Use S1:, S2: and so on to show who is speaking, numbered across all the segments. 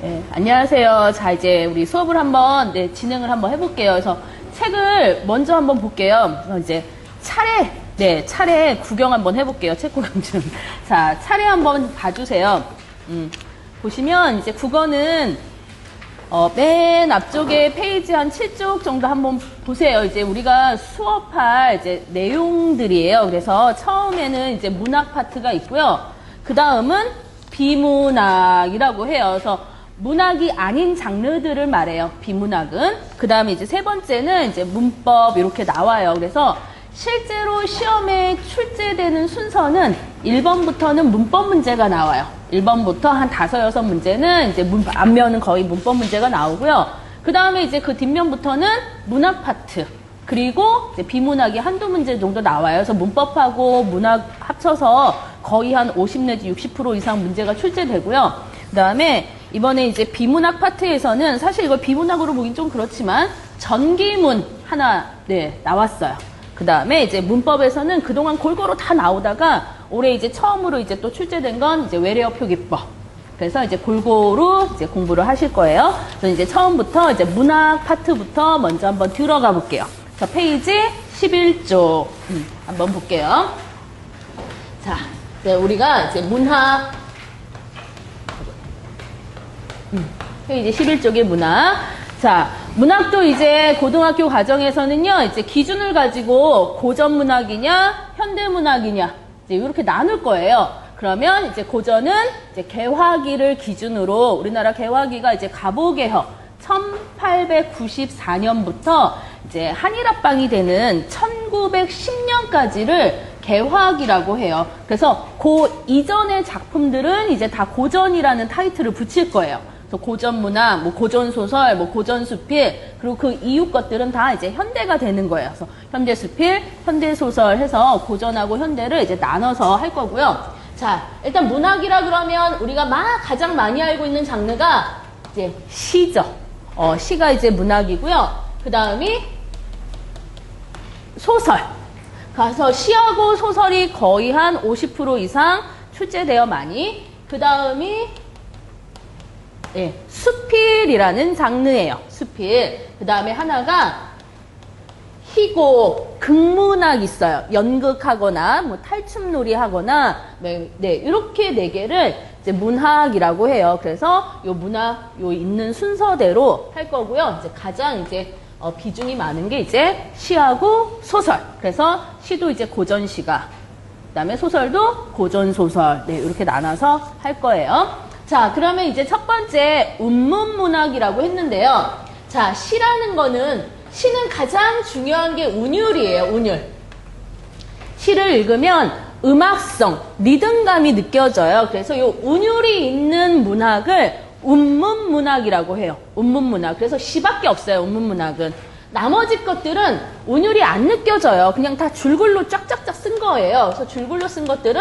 S1: 네, 안녕하세요. 자, 이제 우리 수업을 한번 진행을 한번 해볼게요. 그래서 책을 먼저 한번 볼게요. 그래서 이제 차례 구경 한번 해볼게요. 책 구경 좀. 자, 차례 한번 봐주세요. 보시면 이제 국어는 맨 앞쪽에 페이지 한 7쪽 정도 한번 보세요. 이제 우리가 수업할 이제 내용들이에요. 그래서 처음에는 이제 문학 파트가 있고요. 그 다음은 비문학이라고 해요. 그래서 문학이 아닌 장르들을 말해요. 비문학은. 그 다음에 이제 세 번째는 이제 문법 이렇게 나와요. 그래서 실제로 시험에 출제되는 순서는 1번부터는 문법 문제가 나와요. 1번부터 한 5, 6문제는 이제 앞면은 거의 문법 문제가 나오고요. 그 다음에 이제 그 뒷면부터는 문학 파트. 그리고 이제 비문학이 한두 문제 정도 나와요. 그래서 문법하고 문학 합쳐서 거의 한 50 내지 60% 이상 문제가 출제되고요. 그 다음에 이번에 이제 비문학 파트에서는 사실 이걸 비문학으로 보긴 좀 그렇지만 전기문 하나 나왔어요. 그 다음에 이제 문법에서는 그동안 골고루 다 나오다가 올해 이제 처음으로 이제 또 출제된 건 이제 외래어 표기법. 그래서 이제 골고루 이제 공부를 하실 거예요. 그래서 이제 처음부터 이제 문학 파트부터 먼저 한번 들어가 볼게요. 자, 페이지 11쪽 한번 볼게요. 자, 이제 우리가 이제 문학 페이지 11쪽의 문학. 자, 문학도 이제 고등학교 과정에서는요, 이제 기준을 가지고 고전 문학이냐, 현대 문학이냐, 이제 이렇게 나눌 거예요. 그러면 이제 고전은 이제 개화기를 기준으로 우리나라 개화기가 이제 가보개혁 1894년부터 이제 한일합방이 되는 1910년까지를 개화기라고 해요. 그래서 그 이전의 작품들은 이제 다 고전이라는 타이틀을 붙일 거예요. 그래서 고전 문학, 뭐 고전 소설, 뭐 고전 수필, 그리고 그 이후 것들은 다 이제 현대가 되는 거예요. 그래서 현대 수필, 현대 소설 해서 고전하고 현대를 이제 나눠서 할 거고요. 자, 일단 문학이라 그러면 우리가 가장 많이 알고 있는 장르가 이제 시죠. 시가 이제 문학이고요. 그 다음이 소설. 그래서 시하고 소설이 거의 한 50% 이상 출제되어 많이. 그 다음이 수필이라는 장르예요. 수필. 그 다음에 하나가 희곡, 극문학 있어요. 연극하거나 뭐 탈춤놀이 하거나 이렇게 4개를 이제 문학이라고 해요. 그래서 요 문학 요 있는 순서대로 할 거고요. 이제 가장 이제 비중이 많은 게 이제 시하고 소설. 그래서 시도 이제 고전시가, 그다음에 소설도 고전소설. 이렇게 나눠서 할 거예요. 자, 그러면 이제 첫 번째 운문문학이라고 했는데요. 자, 시라는 거는 시는 가장 중요한 게 운율이에요. 운율. 시를 읽으면 음악성, 리듬감이 느껴져요. 그래서 요 운율이 있는 문학을 운문문학이라고 해요. 운문문학. 그래서 시밖에 없어요. 운문문학은. 나머지 것들은 운율이 안 느껴져요. 그냥 다 줄글로 쫙쫙쫙 쓴 거예요. 그래서 줄글로 쓴 것들은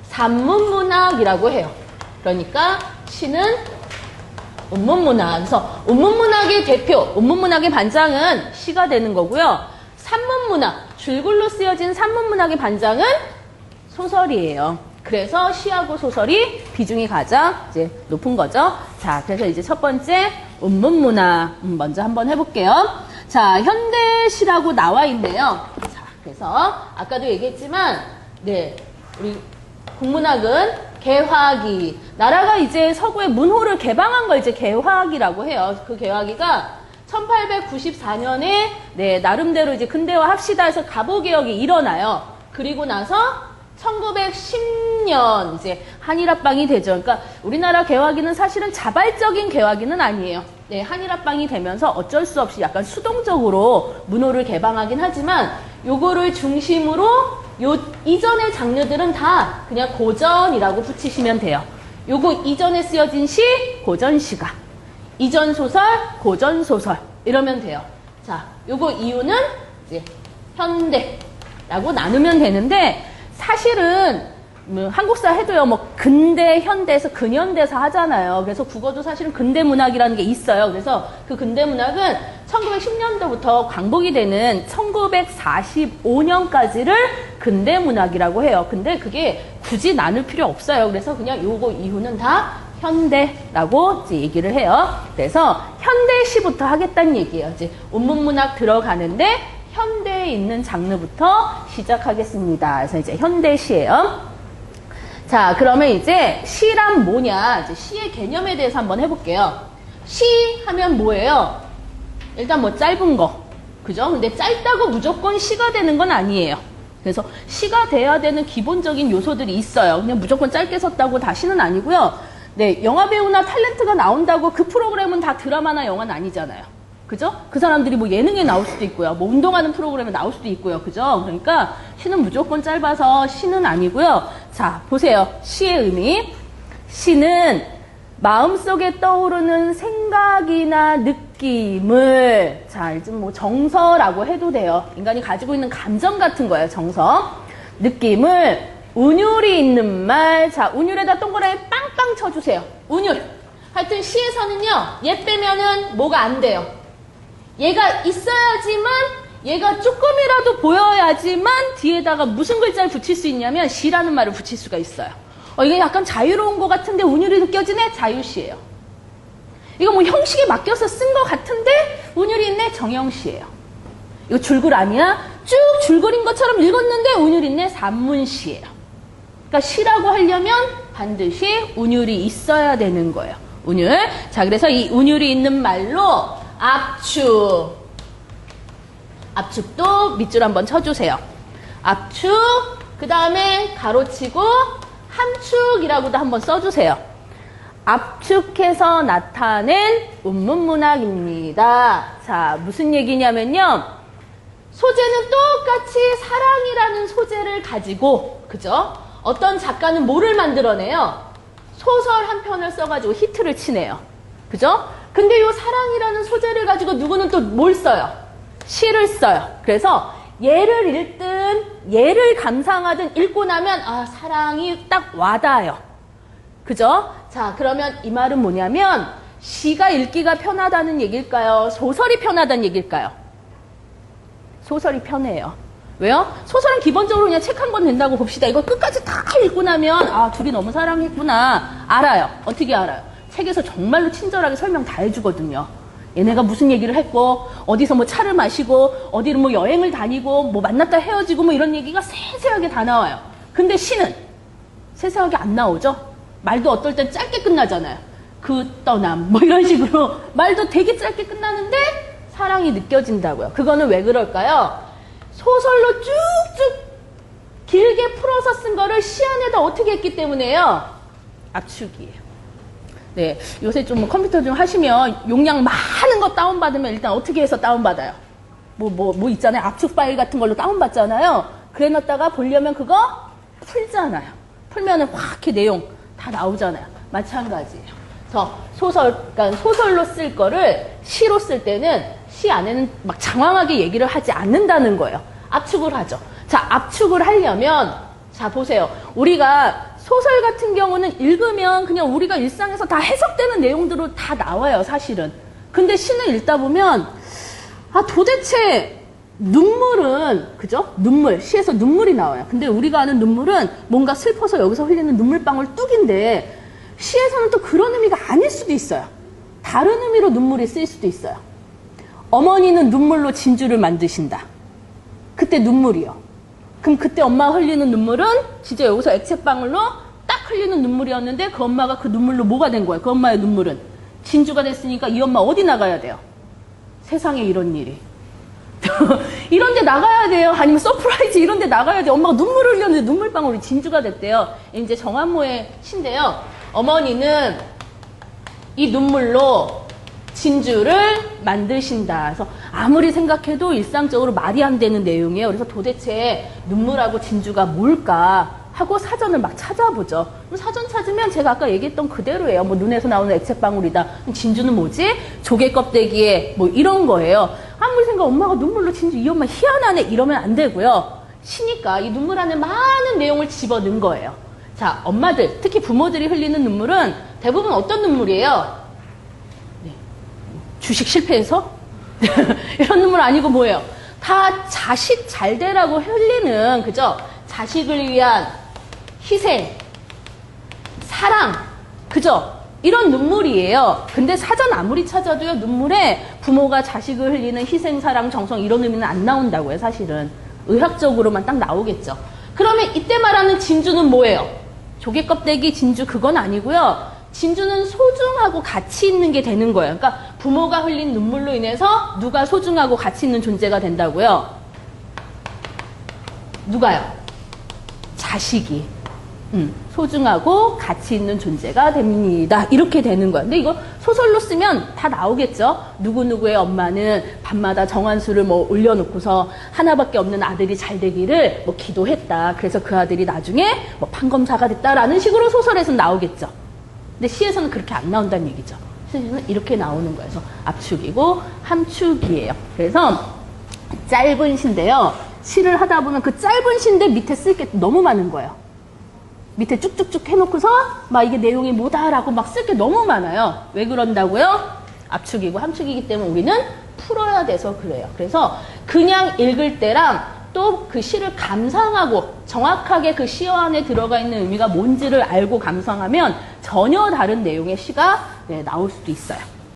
S1: 산문문학이라고 해요. 그러니까 시는 운문문학. 그래서 운문문학의 대표, 운문문학의 반장은 시가 되는 거고요. 산문문학, 줄글로 쓰여진 산문문학의 반장은 소설이에요. 그래서 시하고 소설이 비중이 가장 이제 높은 거죠. 자, 그래서 이제 첫 번째 운문문학 먼저 한번 해볼게요. 자, 현대시라고 나와 있네요. 자, 그래서 아까도 얘기했지만, 우리 국문학은 개화기. 나라가 이제 서구의 문호를 개방한 걸 이제 개화기라고 해요. 그 개화기가 1894년에 나름대로 이제 근대화 합시다 해서 가보개혁이 일어나요. 그리고 나서 1910년 이제 한일합방이 되죠. 그러니까 우리나라 개화기는 사실은 자발적인 개화기는 아니에요. 한일합방이 되면서 어쩔 수 없이 약간 수동적으로 문호를 개방하긴 하지만 요거를 중심으로 요 이전의 장르들은 다 그냥 고전이라고 붙이시면 돼요. 요거 이전에 쓰여진 시, 고전시가. 이전 소설, 고전 소설. 이러면 돼요. 자, 요거 이유는 이제 현대라고 나누면 되는데 사실은 한국사 해도요, 뭐 근대, 현대에서 근현대사 하잖아요. 그래서 국어도 사실은 근대문학이라는 게 있어요. 그래서 그 근대문학은 1910년도부터 광복이 되는 1945년까지를 근대문학이라고 해요. 근데 그게 굳이 나눌 필요 없어요. 그래서 그냥 요거 이후는 다 현대라고 이제 얘기를 해요. 그래서 현대시부터 하겠다는 얘기예요. 이제 운문문학 들어가는데 현대에 있는 장르부터 시작하겠습니다. 그래서 이제 현대시예요. 자, 그러면 이제 시란 뭐냐? 이제 시의 개념에 대해서 한번 해볼게요. 시 하면 뭐예요? 일단 뭐 짧은 거, 그죠? 근데 짧다고 무조건 시가 되는 건 아니에요. 그래서 시가 돼야 되는 기본적인 요소들이 있어요. 그냥 무조건 짧게 썼다고 다 시는 아니고요. 네, 영화배우나 탤런트가 나온다고 그 프로그램은 다 드라마나 영화는 아니잖아요. 그죠? 그 사람들이 뭐 예능에 나올 수도 있고요. 뭐 운동하는 프로그램에 나올 수도 있고요. 그죠? 그러니까 시는 무조건 짧아서 시는 아니고요. 자, 보세요. 시의 의미. 시는 마음속에 떠오르는 생각이나 느낌을, 자, 이제 뭐 정서라고 해도 돼요. 인간이 가지고 있는 감정 같은 거예요. 정서. 느낌을 운율이 있는 말. 자, 운율에다 동그라미 빵빵 쳐주세요. 운율. 하여튼 시에서는요, 얘 빼면은 뭐가 안 돼요. 얘가 있어야지만, 얘가 조금이라도 보여야지만 뒤에다가 무슨 글자를 붙일 수 있냐면 시라는 말을 붙일 수가 있어요. 이게 약간 자유로운 것 같은데 운율이 느껴지네? 자유시예요. 이거 뭐 형식에 맡겨서 쓴 것 같은데 운율이 있네? 정형시예요. 이거 줄글 아니야? 쭉 줄글인 것처럼 읽었는데 운율이 있네? 산문시예요. 그러니까 시라고 하려면 반드시 운율이 있어야 되는 거예요. 운율. 자, 그래서 이 운율이 있는 말로 압축. 압축도 밑줄 한번 쳐주세요. 압축. 그 다음에 가로치고 함축이라고도 한번 써주세요. 압축해서 나타낸 운문문학입니다. 자, 무슨 얘기냐면요. 소재는 똑같이 사랑이라는 소재를 가지고, 그죠? 어떤 작가는 뭐를 만들어내요? 소설 한 편을 써가지고 히트를 치네요. 그죠? 근데 이 사랑이라는 소재를 가지고 누구는 또 뭘 써요? 시를 써요. 그래서 얘를 읽든 얘를 감상하든 읽고 나면 아, 사랑이 딱 와닿아요. 그죠? 자, 그러면 이 말은 뭐냐면 시가 읽기가 편하다는 얘기일까요? 소설이 편하다는 얘기일까요? 소설이 편해요. 왜요? 소설은 기본적으로 그냥 책 한 권 된다고 봅시다. 이거 끝까지 다 읽고 나면 아, 둘이 너무 사랑했구나. 알아요. 어떻게 알아요? 책에서 정말로 친절하게 설명 다 해주거든요. 얘네가 무슨 얘기를 했고 어디서 뭐 차를 마시고 어디를 뭐 여행을 다니고 뭐 만났다 헤어지고 뭐 이런 얘기가 세세하게 다 나와요. 근데 시는 세세하게 안 나오죠? 말도 어떨 땐 짧게 끝나잖아요. 그 떠남 뭐 이런 식으로 말도 되게 짧게 끝나는데 사랑이 느껴진다고요. 그거는 왜 그럴까요? 소설로 쭉쭉 길게 풀어서 쓴 거를 시 안에다 어떻게 했기 때문에요? 압축이에요. 네, 요새 좀 컴퓨터 좀 하시면 용량 많은 거 다운받으면 일단 어떻게 해서 다운받아요? 뭐 있잖아요. 압축 파일 같은 걸로 다운받잖아요. 그래 놨다가 보려면 그거 풀잖아요. 풀면은 확 이렇게 내용 다 나오잖아요. 마찬가지예요. 그래서 그러니까 소설로 쓸 거를 시로 쓸 때는 시 안에는 막 장황하게 얘기를 하지 않는다는 거예요. 압축을 하죠. 자, 압축을 하려면, 자, 보세요. 우리가 소설 같은 경우는 읽으면 그냥 우리가 일상에서 다 해석되는 내용들로 다 나와요, 사실은. 근데 시는 읽다 보면, 아, 도대체 눈물은, 그죠? 눈물, 시에서 눈물이 나와요. 근데 우리가 아는 눈물은 뭔가 슬퍼서 여기서 흘리는 눈물방울 뚝인데, 시에서는 또 그런 의미가 아닐 수도 있어요. 다른 의미로 눈물이 쓰일 수도 있어요. 어머니는 눈물로 진주를 만드신다. 그때 눈물이요. 그럼 그때 엄마가 흘리는 눈물은 진짜 여기서 액체방울로 딱 흘리는 눈물이었는데 그 엄마가 그 눈물로 뭐가 된 거예요? 그 엄마의 눈물은 진주가 됐으니까 이 엄마 어디 나가야 돼요? 세상에 이런 일이. 이런 데 나가야 돼요. 아니면 서프라이즈 이런 데 나가야 돼요. 엄마가 눈물을 흘렸는데 눈물방울이 진주가 됐대요. 이제 정한모의 시인데요. 어머니는 이 눈물로 진주를 만드신다. 그래서 아무리 생각해도 일상적으로 말이 안 되는 내용이에요. 그래서 도대체 눈물하고 진주가 뭘까 하고 사전을 막 찾아보죠. 사전 찾으면 제가 아까 얘기했던 그대로예요. 뭐 눈에서 나오는 액체방울이다. 진주는 뭐지? 조개 껍데기에 뭐 이런 거예요. 아무리 생각 엄마가 눈물로 진주 이 엄마 희한하네 이러면 안 되고요. 시니까 이 눈물 안에 많은 내용을 집어넣은 거예요. 자, 엄마들 특히 부모들이 흘리는 눈물은 대부분 어떤 눈물이에요? 주식 실패해서? 이런 눈물 아니고 뭐예요? 다 자식 잘 되라고 흘리는, 그죠? 자식을 위한 희생, 사랑, 그죠? 이런 눈물이에요. 근데 사전 아무리 찾아도요, 눈물에 부모가 자식을 흘리는 희생, 사랑, 정성 이런 의미는 안 나온다고요, 사실은. 의학적으로만 딱 나오겠죠. 그러면 이때 말하는 진주는 뭐예요? 조개 껍데기 진주 그건 아니고요. 진주는 소중하고 가치 있는 게 되는 거예요. 그러니까 부모가 흘린 눈물로 인해서 누가 소중하고 가치 있는 존재가 된다고요? 누가요? 자식이. 소중하고 가치 있는 존재가 됩니다. 이렇게 되는 거예요. 근데 이거 소설로 쓰면 다 나오겠죠? 누구누구의 엄마는 밤마다 정한수를 뭐 올려놓고서 하나밖에 없는 아들이 잘 되기를 뭐 기도했다. 그래서 그 아들이 나중에 뭐 판검사가 됐다라는 식으로 소설에서 나오겠죠. 근데 시에서는 그렇게 안 나온다는 얘기죠. 시에서는 이렇게 나오는 거예요. 그래서 압축이고 함축이에요. 그래서 짧은 시인데요. 시를 하다 보면 그 짧은 시인데 밑에 쓸 게 너무 많은 거예요. 밑에 쭉쭉쭉 해놓고서 막 이게 내용이 뭐다라고 막 쓸 게 너무 많아요. 왜 그런다고요? 압축이고 함축이기 때문에 우리는 풀어야 돼서 그래요. 그래서 그냥 읽을 때랑 또 그 시를 감상하고 정확하게 그 시 안에 들어가 있는 의미가 뭔지를 알고 감상하면 전혀 다른 내용의 시가 나올 수도 있어요.